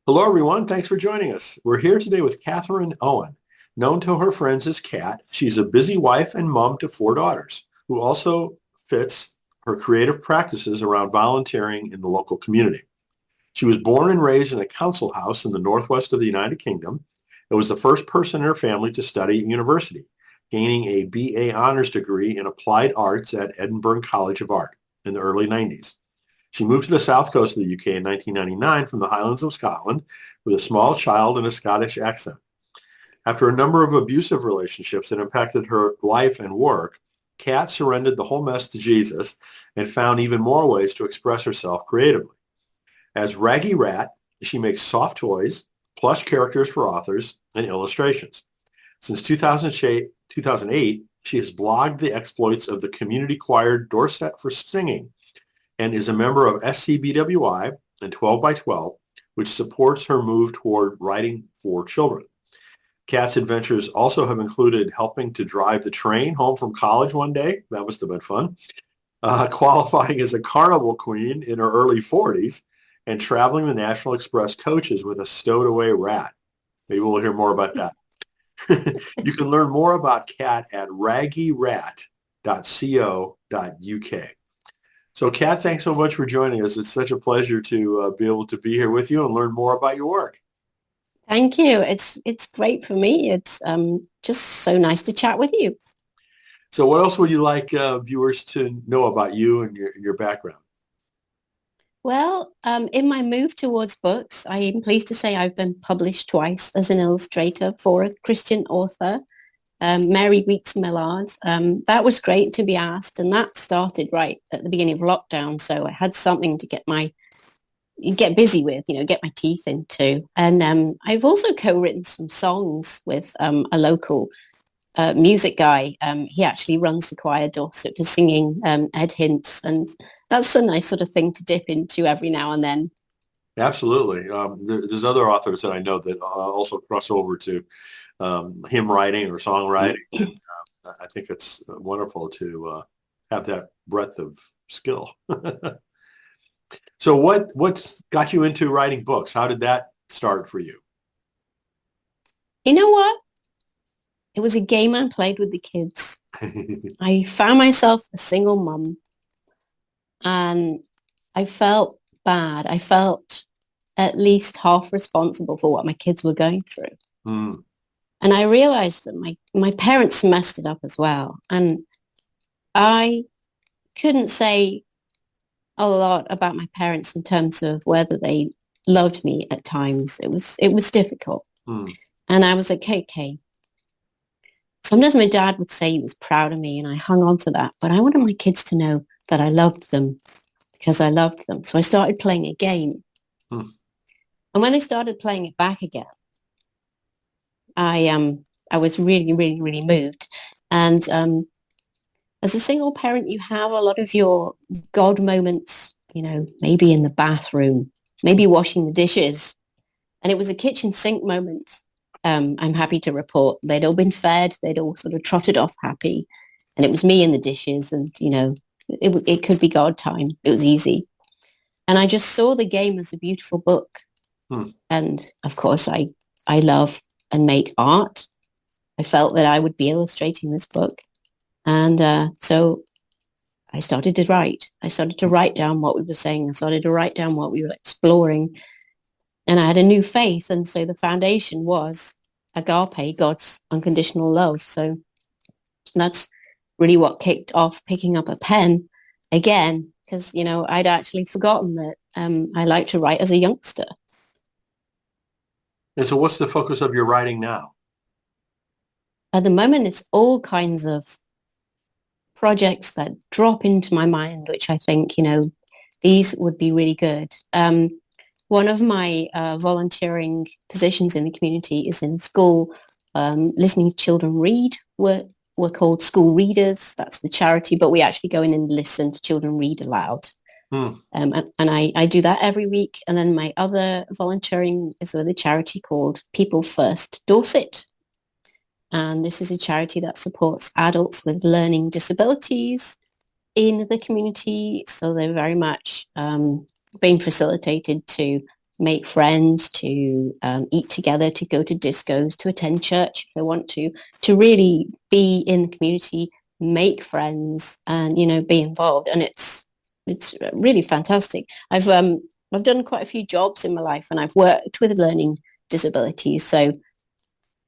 Hello, everyone. Thanks for joining us. We're here today with Catherine Owen. Known to her friends as Kat, she's a busy wife and mom to four daughters, who also fits her creative practices around volunteering in the local community. She was born and raised in a council house in the northwest of the United Kingdom and was the first person in her family to study at university, gaining a BA honors degree in applied arts at Edinburgh College of Art in the early 90s. She moved to the south coast of the UK in 1999 from the Highlands of Scotland with a small child and a Scottish accent. After a number of abusive relationships that impacted her life and work, Kat surrendered the whole mess to Jesus and found even more ways to express herself creatively. As Raggy Rat, she makes soft toys, plush characters for authors, and illustrations. Since 2008, she has blogged the exploits of the community choir Dorset for Singing and is a member of SCBWI and 12 by 12, which supports her move toward writing for children. Kat's adventures also have included helping to drive the train home from college one day. That must have been fun. Qualifying as a carnival queen in her early 40s and traveling the National Express coaches with a stowed away rat. Maybe we'll hear more about that. You can learn more about Kat at raggyrat.co.uk. So, Kat, thanks so much for joining us. It's such a pleasure to be able to be here with you and learn more about your work. Thank you. It's great for me. It's just so nice to chat with you. So what else would you like viewers to know about you and your background? Well, in my move towards books, I am pleased to say I've been published twice as an illustrator for a Christian author, Mary Weeks Millard. That was great to be asked, and that started right at the beginning of lockdown. So I had something to get busy with, get my teeth into. And I've also co-written some songs with a local music guy. He actually runs the choir Dorset for Singing, Ed Hintz, and that's a nice sort of thing to dip into every now and then. Absolutely. There's other authors that I know that also cross over to hymn writing or songwriting. And, I think it's wonderful to have that breadth of skill. So what's got you into writing books? How did that start for you? You know what? It was a game I played with the kids. I found myself a single mum and I felt bad. I felt at least half responsible for what my kids were going through. Mm. And I realized that my parents messed it up as well. And I couldn't say a lot about my parents in terms of whether they loved me at times. It was difficult. Mm. And I was like, okay. Sometimes my dad would say he was proud of me and I hung on to that. But I wanted my kids to know that I loved them because I loved them. So I started playing a game. Mm. And when they started playing it back again, I was really, really, really moved. And as a single parent, you have a lot of your God moments, maybe in the bathroom, maybe washing the dishes. And it was a kitchen sink moment. I'm happy to report they'd all been fed. They'd all sort of trotted off happy. And it was me in the dishes. And, it could be God time. It was easy. And I just saw the game as a beautiful book. Mm. And of course, I love and make art. I felt that I would be illustrating this book. And so I started to write. I started to write down what we were saying. I started to write down what we were exploring. And I had a new faith. And so the foundation was agape, God's unconditional love. So that's really what kicked off picking up a pen again, because, I'd actually forgotten that I liked to write as a youngster. And so what's the focus of your writing now? At the moment, it's all kinds of projects that drop into my mind, which I think, these would be really good. One of my volunteering positions in the community is in school, listening to children read. We're called school readers. That's the charity, but we actually go in and listen to children read aloud. Hmm. And I do that every week. And then my other volunteering is with a charity called People First Dorset. And this is a charity that supports adults with learning disabilities in the community. So they're very much being facilitated to make friends, to eat together, to go to discos, to attend church if they want to really be in the community, make friends, and be involved. And it's really fantastic. I've done quite a few jobs in my life, and I've worked with learning disabilities. So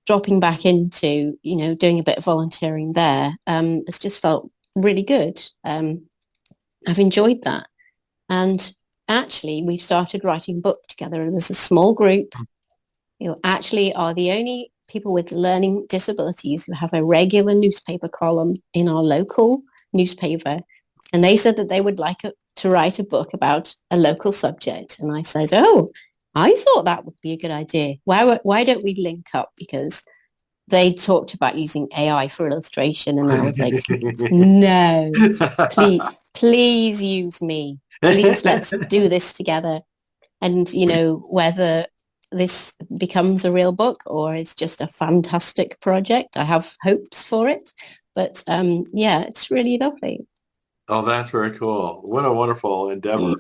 dropping back into doing a bit of volunteering there, it's just felt really good. I've enjoyed that. And actually, we started writing a book together. It was a small group. Actually are the only people with learning disabilities who have a regular newspaper column in our local newspaper. And they said that they would like to write a book about a local subject. And I said, oh, I thought that would be a good idea. Why don't we link up? Because they talked about using AI for illustration. And I was like, no, please use me. Please, let's do this together. And, whether this becomes a real book or it's just a fantastic project, I have hopes for it. But yeah, it's really lovely. Oh, that's very cool. What a wonderful endeavor.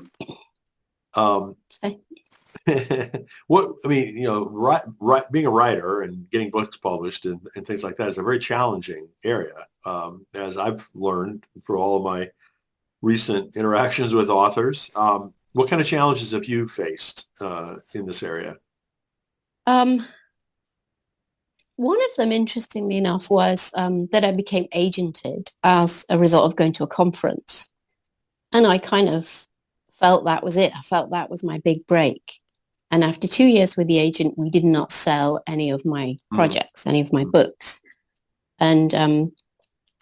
Um, what I mean, being a writer and getting books published and things like that is a very challenging area, as I've learned through all of my recent interactions with authors. What kind of challenges have you faced in this area? Um, One of them, interestingly enough, was that I became agented as a result of going to a conference. And I kind of felt that was it. I felt that was my big break. And after 2 years with the agent, we did not sell any of my projects, any of my books. And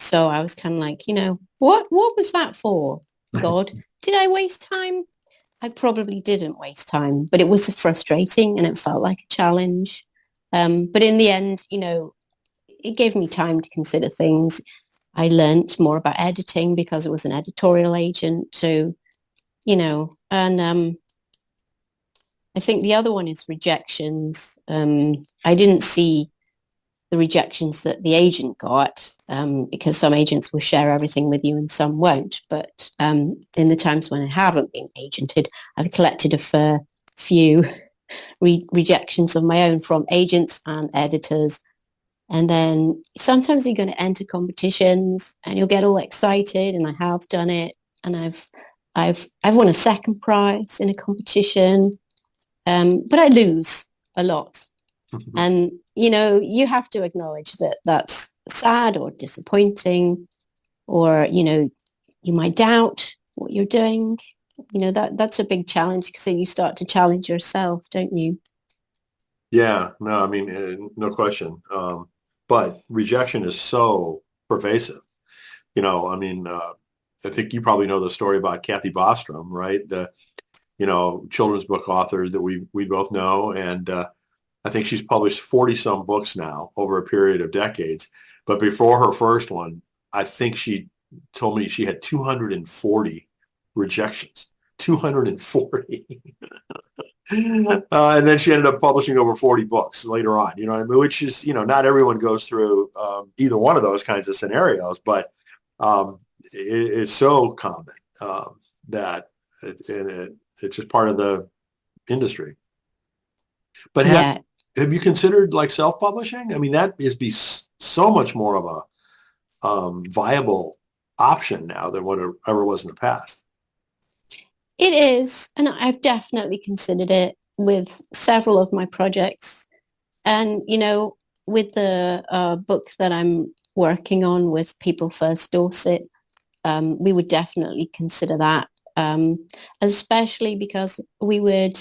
so I was kind of like, what was that for, God? Did I waste time? I probably didn't waste time, but it was frustrating and it felt like a challenge. But in the end, it gave me time to consider things. I learned more about editing because it was an editorial agent. So, and I think the other one is rejections. I didn't see the rejections that the agent got because some agents will share everything with you and some won't. But in the times when I haven't been agented, I've collected a fair few rejections of my own from agents and editors. And then sometimes you're going to enter competitions and you'll get all excited, and I have done it. And I've won a second prize in a competition, but I lose a lot. And, you have to acknowledge that that's sad or disappointing, or, you might doubt what you're doing. That's a big challenge because then you start to challenge yourself, don't you? Yeah, no, I mean, no question. But rejection is so pervasive. I mean, I think you probably know the story about Kathy Bostrom, right? The, children's book author that we both know. And I think she's published 40 some books now over a period of decades. But before her first one, I think she told me she had 240 rejections. 240. And then she ended up publishing over 40 books later on, what I mean? Which is, not everyone goes through either one of those kinds of scenarios, but it's so common that it's just part of the industry. But Yeah, have you considered like self-publishing? I mean, that is so much more of a viable option now than what it ever was in the past. it is. And I've definitely considered it with several of my projects. And, with the book that I'm working on with People First Dorset, we would definitely consider that, especially because we would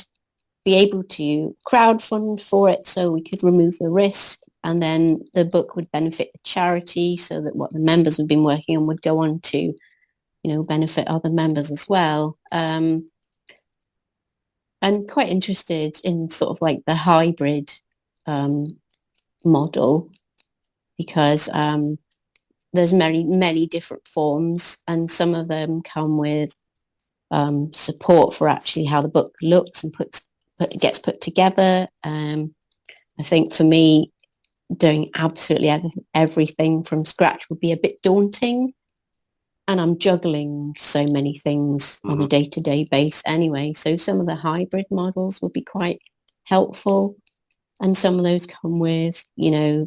be able to crowdfund for it so we could remove the risk, and then the book would benefit the charity so that what the members have been working on would go on to, benefit other members as well. I'm quite interested in sort of like the hybrid model because there's many different forms, and some of them come with support for actually how the book looks and gets put together. I think for me, doing absolutely everything from scratch would be a bit daunting. and I'm juggling so many things on a Hmm. day-to-day base anyway. So some of the hybrid models would be quite helpful. And some of those come with, a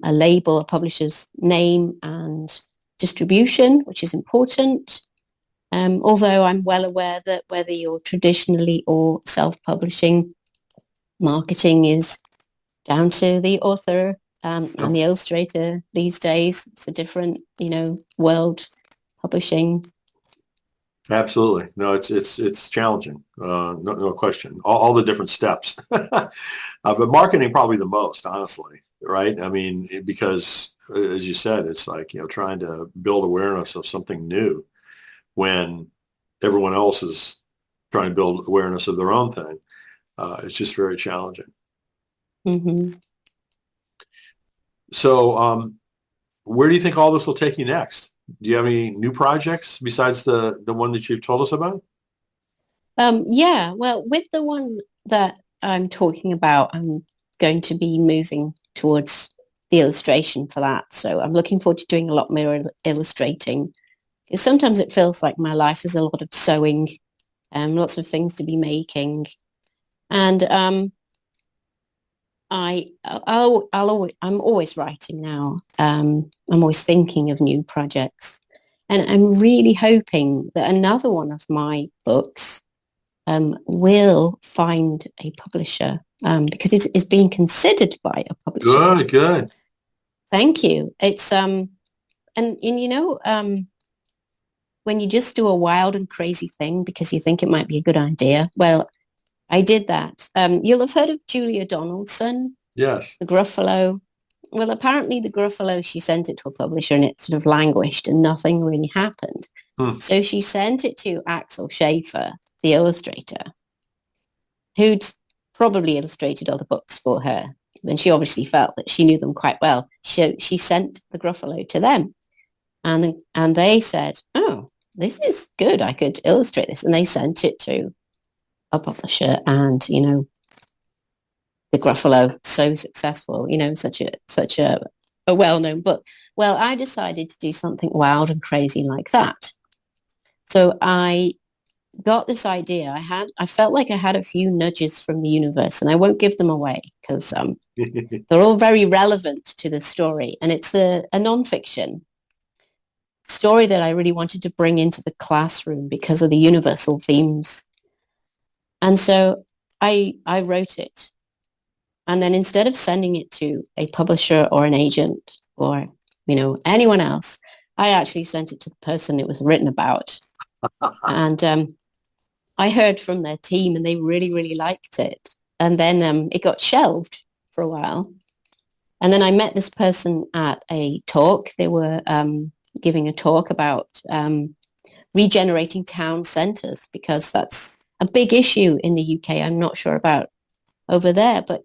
label, a publisher's name and distribution, which is important. Although I'm well aware that whether you're traditionally or self-publishing, marketing is down to the author and Yep. the illustrator these days. It's a different, world publishing. Absolutely. No, it's challenging. No question. All the different steps, but marketing probably the most, honestly, right? I mean, because as you said, it's like, trying to build awareness of something new when everyone else is trying to build awareness of their own thing. It's just very challenging. Mm-hmm. So, where do you think all this will take you next? Do you have any new projects besides the one that you've told us about? Yeah, well, with the one that I'm talking about, I'm going to be moving towards the illustration for that. So I'm looking forward to doing a lot more illustrating because sometimes it feels like my life is a lot of sewing and lots of things to be making. And I'm always writing now. I'm always thinking of new projects. And I'm really hoping that another one of my books will find a publisher because it's being considered by a publisher. Good, good. Thank you. It's and when you just do a wild and crazy thing because you think it might be a good idea. Well, I did that. You'll have heard of Julia Donaldson, Yes. the Gruffalo. Well, apparently the Gruffalo, she sent it to a publisher and it sort of languished and nothing really happened. Hmm. So she sent it to Axel Schaefer, the illustrator, who'd probably illustrated other books for her. And she obviously felt that she knew them quite well. So she sent the Gruffalo to them. And they said, oh, this is good. I could illustrate this. And they sent it to a publisher. And, the Gruffalo, so successful, such a well-known book. Well, I decided to do something wild and crazy like that. So I got this idea. I felt like I had a few nudges from the universe, and I won't give them away because they're all very relevant to the story. And it's a nonfiction story that I really wanted to bring into the classroom because of the universal themes. And so I wrote it. And then instead of sending it to a publisher or an agent or, anyone else, I actually sent it to the person it was written about. And I heard from their team and they really, really liked it. And then it got shelved for a while. And then I met this person at a talk. They were giving a talk about regenerating town centres because that's a big issue in the UK. I'm not sure about over there, but,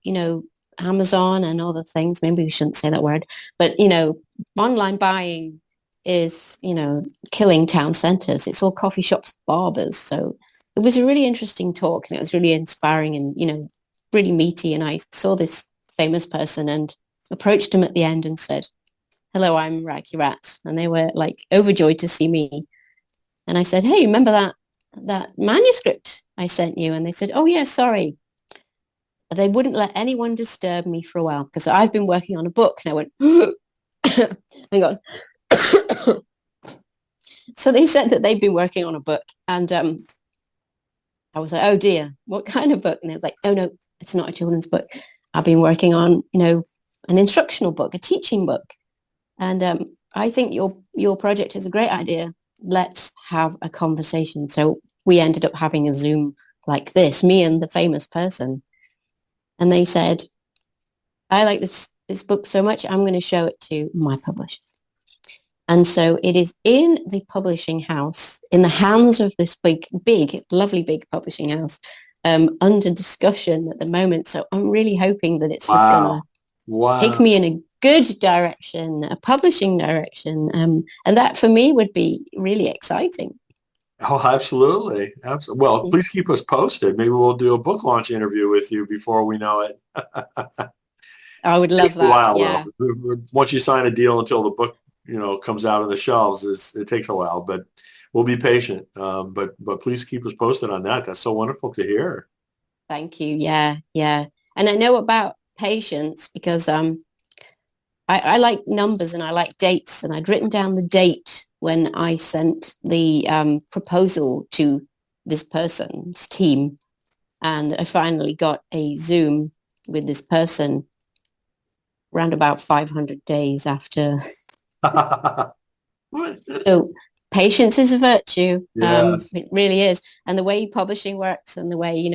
Amazon and other things, maybe we shouldn't say that word, but, online buying is, killing town centres. It's all coffee shops, barbers. So it was a really interesting talk and it was really inspiring and, really meaty. And I saw this famous person and approached him at the end and said, hello, I'm Raggy Rat. And they were like overjoyed to see me. And I said, hey, remember that manuscript I sent you? And they said, oh yeah, sorry. They wouldn't let anyone disturb me for a while because I've been working on a book. And I went, hang on. So they said that they've been working on a book. And I was like, oh dear, what kind of book? And they're like, oh no, it's not a children's book. I've been working on, an instructional book, a teaching book. And I think your project is a great idea. Let's have a conversation. So we ended up having a Zoom like this, me and the famous person. And they said, I like this book so much, I'm going to show it to my publisher. And so it is in the publishing house, in the hands of this big, lovely big publishing house, under discussion at the moment. So I'm really hoping that it's just going to take Wow. me in a good direction, a publishing direction. And that for me would be really exciting. Oh, absolutely. Absolutely. Well, please keep us posted. Maybe we'll do a book launch interview with you before we know it. I would love Takes a that. while Yeah. though. Once you sign a deal until the book comes out on the shelves, it takes a while, but we'll be patient. But please keep us posted on that. That's so wonderful to hear. Thank you. Yeah, yeah. And I know about patience because I like numbers and I like dates, and I'd written down the date when I sent the proposal to this person's team, and I finally got a Zoom with this person around about 500 days after. So patience is a virtue. Yes, It really is. And the way publishing works and the way,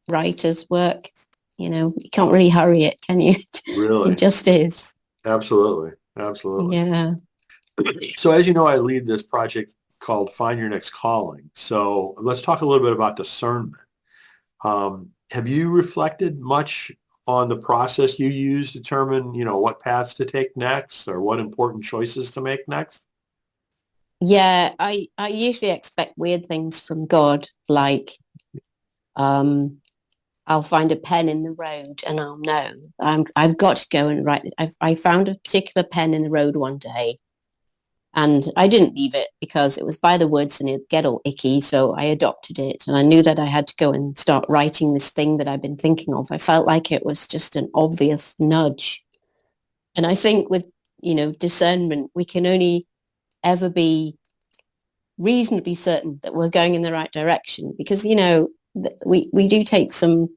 writers work, you can't really hurry it, can you? It really. just is. Absolutely. Absolutely. Yeah. So as you know, I lead this project called Find Your Next Calling. So let's talk a little bit about discernment. Have you reflected much on the process you use to determine, what paths to take next or what important choices to make next? Yeah, I usually expect weird things from God, like um, I'll find a pen in the road and I'll know I've got to go and write it. I found a particular pen in the road one day and I didn't leave it because it was by the woods and it'd get all icky. So I adopted it and I knew that I had to go and start writing this thing that I've been thinking of. I felt like it was just an obvious nudge. And I think with, discernment, we can only ever be reasonably certain that we're going in the right direction because, we do take some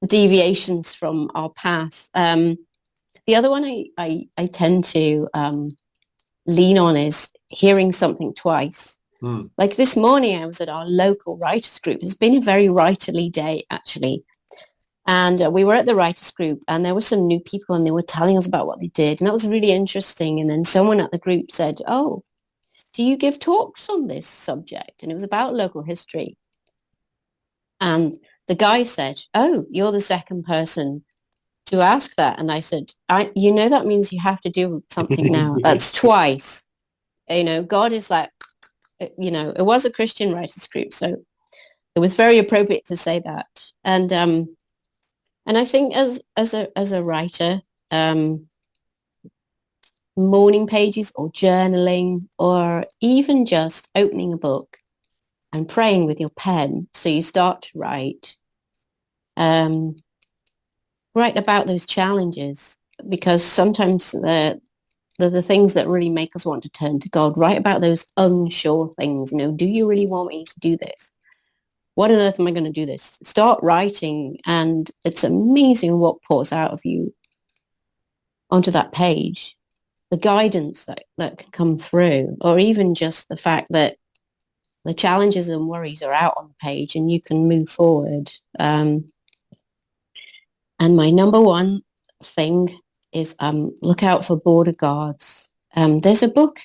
deviations from our path. The other one I tend to lean on is hearing something twice. Hmm. Like this morning, I was at our local writers group. It's been a very writerly day, actually. And we were at the writers group and there were some new people and they were telling us about what they did. And that was really interesting. And then someone at the group said, oh, do you give talks on this subject? And it was about local history. And the guy said, oh, you're the second person to ask that. And I said, that means you have to do something now. That's twice. God is like, it was a Christian writers group. So it was very appropriate to say that. And I think as a writer, morning pages or journaling or even just opening a book and praying with your pen. So you start to write about those challenges because sometimes they're the things that really make us want to turn to God. Write about those unsure things. Do you really want me to do this? What on earth am I going to do this? Start writing and it's amazing what pours out of you onto that page. The guidance that can come through, or even just the fact that the challenges and worries are out on the page and you can move forward. And my number one thing is look out for border guards. There's a book,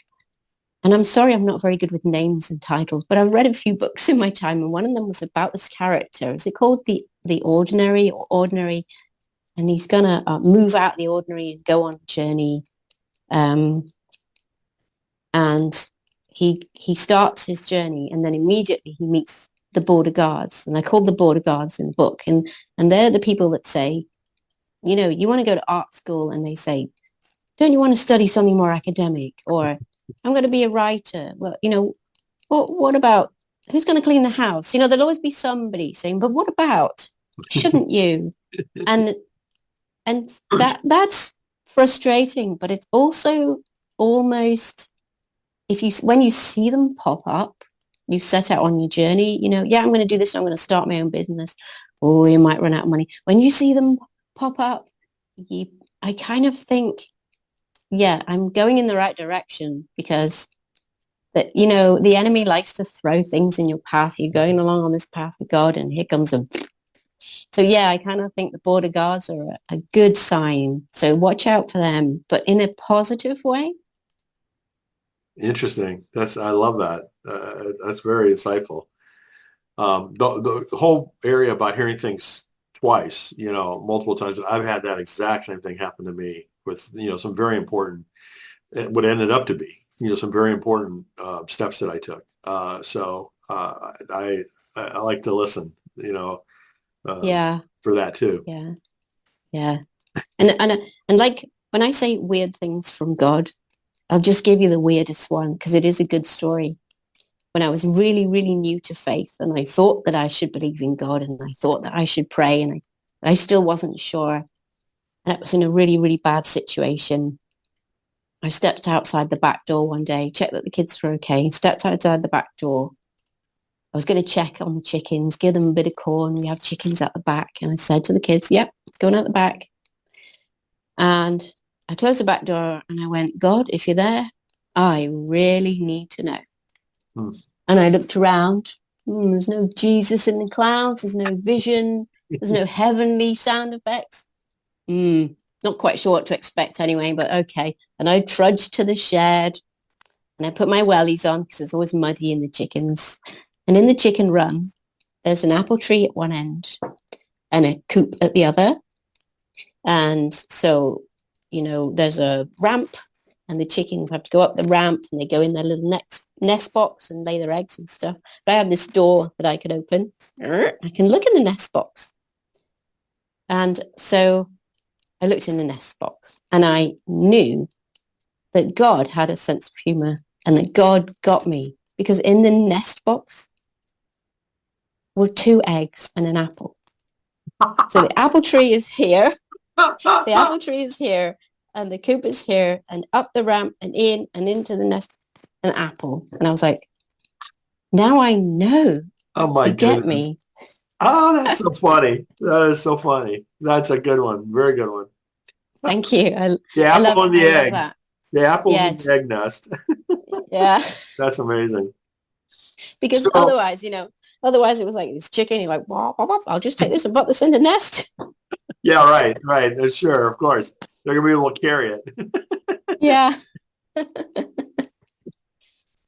and I'm sorry I'm not very good with names and titles, but I've read a few books in my time, and one of them was about this character. Is it called The Ordinary or Ordinary? And he's going to move out the ordinary and go on a journey. And he starts his journey and then immediately he meets the border guards, and they're called the border guards in the book. And they're the people that say, you want to go to art school, and they say, don't you want to study something more academic? Or I'm going to be a writer. Well, what about who's going to clean the house? There'll always be somebody saying, but what about, shouldn't you? And that's frustrating, but it's also almost, when you see them pop up, you set out on your journey, I'm going to do this. I'm going to start my own business. Oh, you might run out of money. When you see them pop up, I kind of think, yeah, I'm going in the right direction because the enemy likes to throw things in your path. You're going along on this path with God and here comes a. So yeah, I kind of think the border guards are a good sign. So watch out for them, but in a positive way. Interesting. I love that. That's very insightful. The whole area about hearing things twice, multiple times. I've had that exact same thing happen to me with, some very important, what ended up to be, some very important steps that I took. I like to listen, Yeah, for that too. yeah, yeah. And like when I say weird things from God, I'll just give you the weirdest one because it is a good story. When I was really, really new to faith and I thought that I should believe in God and I thought that I should pray and I still wasn't sure. And it was in a really, really bad situation. I stepped outside the back door one day, checked that the kids were okay, stepped outside the back door. I was going to check on the chickens, give them a bit of corn. We have chickens at the back. And I said to the kids, yep, going out the back. And I closed the back door and I went, God, if you're there, I really need to know. And I looked around. There's no Jesus in the clouds. There's no vision. There's no heavenly sound effects. Not quite sure what to expect anyway, but okay. And I trudged to the shed and I put my wellies on because it's always muddy in the chickens. And in the chicken run, there's an apple tree at one end and a coop at the other. And so, there's a ramp and the chickens have to go up the ramp and they go in their little nest box and lay their eggs and stuff. But I have this door that I can open. I can look in the nest box. And so I looked in the nest box and I knew that God had a sense of humor and that God got me because in the nest box were 2 eggs and an apple. So the apple tree is here. The apple tree is here and the coop is here and up the ramp and in and into the nest, an apple. And I was like, now I know. Oh my you goodness. Get me. Oh, that's so funny. That is so funny. That's a good one. Very good one. Thank you. The apple and the eggs. The apples and the egg nest. Yeah. That's amazing. Because otherwise it was like this chicken. You're like, wah, wah, wah, I'll just take this and put this in the nest. Yeah, right. Sure, of course. They're going to be able to carry it. Yeah.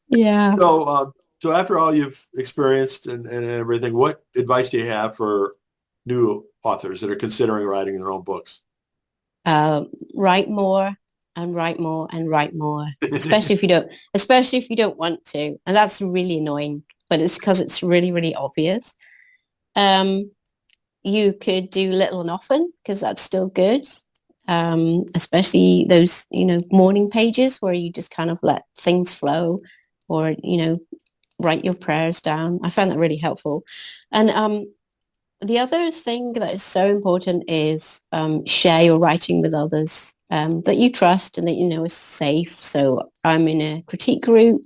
Yeah. So after all you've experienced and everything, what advice do you have for new authors that are considering writing their own books? Write more and write more and write more, especially if you don't want to. And that's really annoying, but it's because it's really, really obvious. You could do little and often because that's still good. Especially those, morning pages where you just kind of let things flow or, write your prayers down. I find that really helpful. And the other thing that is so important is share your writing with others that you trust and that you know is safe. So I'm in a critique group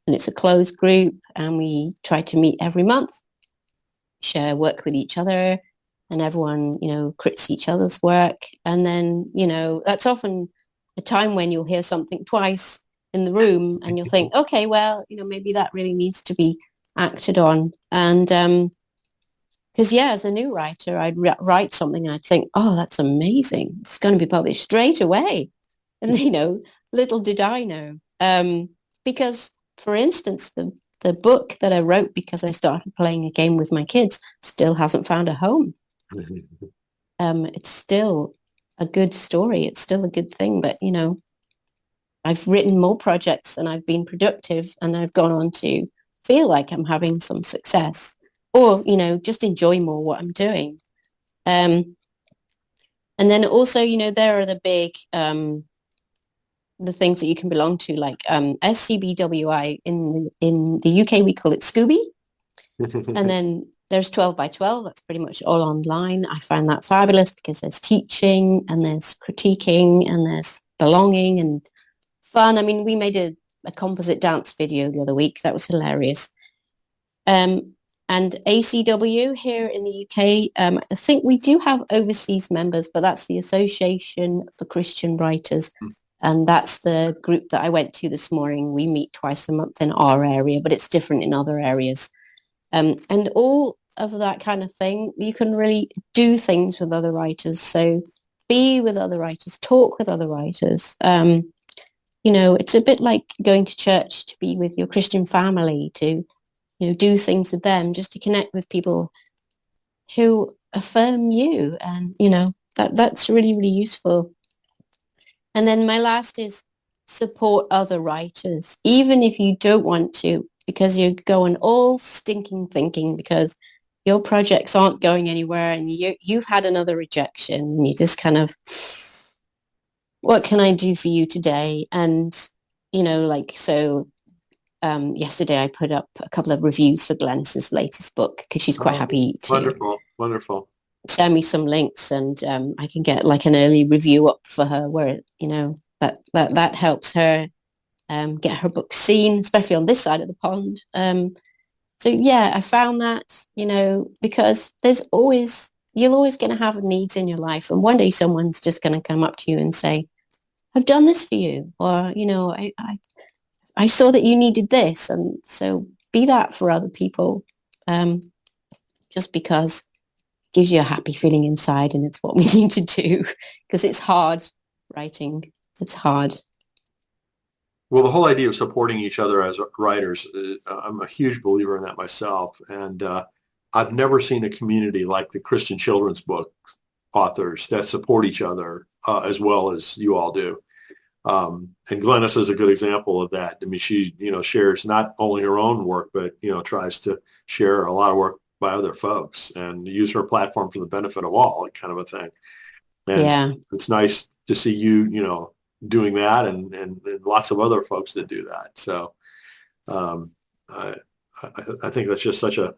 and it's a closed group and we try to meet every month, share work with each other and everyone, critiques each other's work. And then, that's often a time when you'll hear something twice in the room and you'll think, okay, well, maybe that really needs to be acted on. And because, as a new writer, I'd write something and I'd think, oh, that's amazing. It's going to be published straight away. And, little did I know. Because, for instance, the book that I wrote because I started playing a game with my kids still hasn't found a home. It's still a good story. It's still a good thing. But, I've written more projects and I've been productive and I've gone on to feel like I'm having some success or, just enjoy more what I'm doing. And then also, there are the big, the things that you can belong to, like SCBWI. In the UK, we call it Scooby. And then there's 12 by 12. That's pretty much all online. I find that fabulous because there's teaching and there's critiquing and there's belonging and fun. I mean, we made a composite dance video the other week. That was hilarious. And ACW here in the UK, I think we do have overseas members, but that's the Association for Christian Writers. And that's the group that I went to this morning. We meet twice a month in our area, but it's different in other areas. And all of that kind of thing, you can really do things with other writers. So be with other writers, talk with other writers. It's a bit like going to church to be with your Christian family, to, do things with them, just to connect with people who affirm you. And, that's really, really useful. And then my last is support other writers, even if you don't want to, because you're going all stinking thinking because your projects aren't going anywhere and you've had another rejection and you just kind of, what can I do for you today? And like, so yesterday I put up a couple of reviews for Glennis's latest book because she's quite Oh, happy to wonderful, wonderful. send me some links, and I can get like an early review up for her where, that helps her get her book seen, especially on this side of the pond. So yeah, I found that, because you're always going to have needs in your life. And one day someone's just going to come up to you and say, I've done this for you. Or, I saw that you needed this. And so be that for other people, just because it gives you a happy feeling inside. And it's what we need to do because it's hard writing. It's hard. Well, the whole idea of supporting each other as writers, I'm a huge believer in that myself. And I've never seen a community like the Christian children's book authors that support each other as well as you all do. And Glennis is a good example of that. I mean, she, shares not only her own work, but, tries to share a lot of work by other folks and use her platform for the benefit of all, kind of a thing. And Yeah, it's nice to see you, doing that and lots of other folks that do that. So um, I, I think that's just such a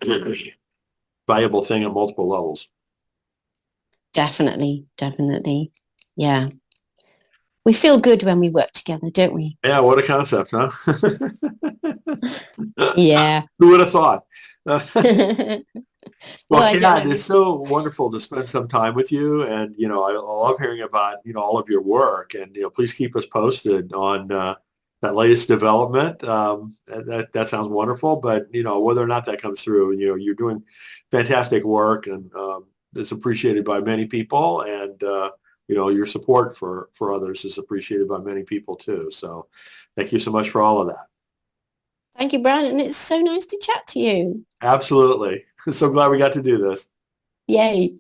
valuable thing at multiple levels. definitely. Definitely. Yeah. We feel good when we work together, don't we? Yeah, what a concept, huh? Yeah. Who would have thought? Well, Well, I don't Kat, know. it's so wonderful to spend some time with you, and I love hearing about all of your work, and please keep us posted on that latest development. That sounds wonderful, but whether or not that comes through, you're doing fantastic work, and it's appreciated by many people, and your support for others is appreciated by many people too. So, thank you so much for all of that. Thank you, Brian. And it's so nice to chat to you. Absolutely, so glad we got to do this. Yay.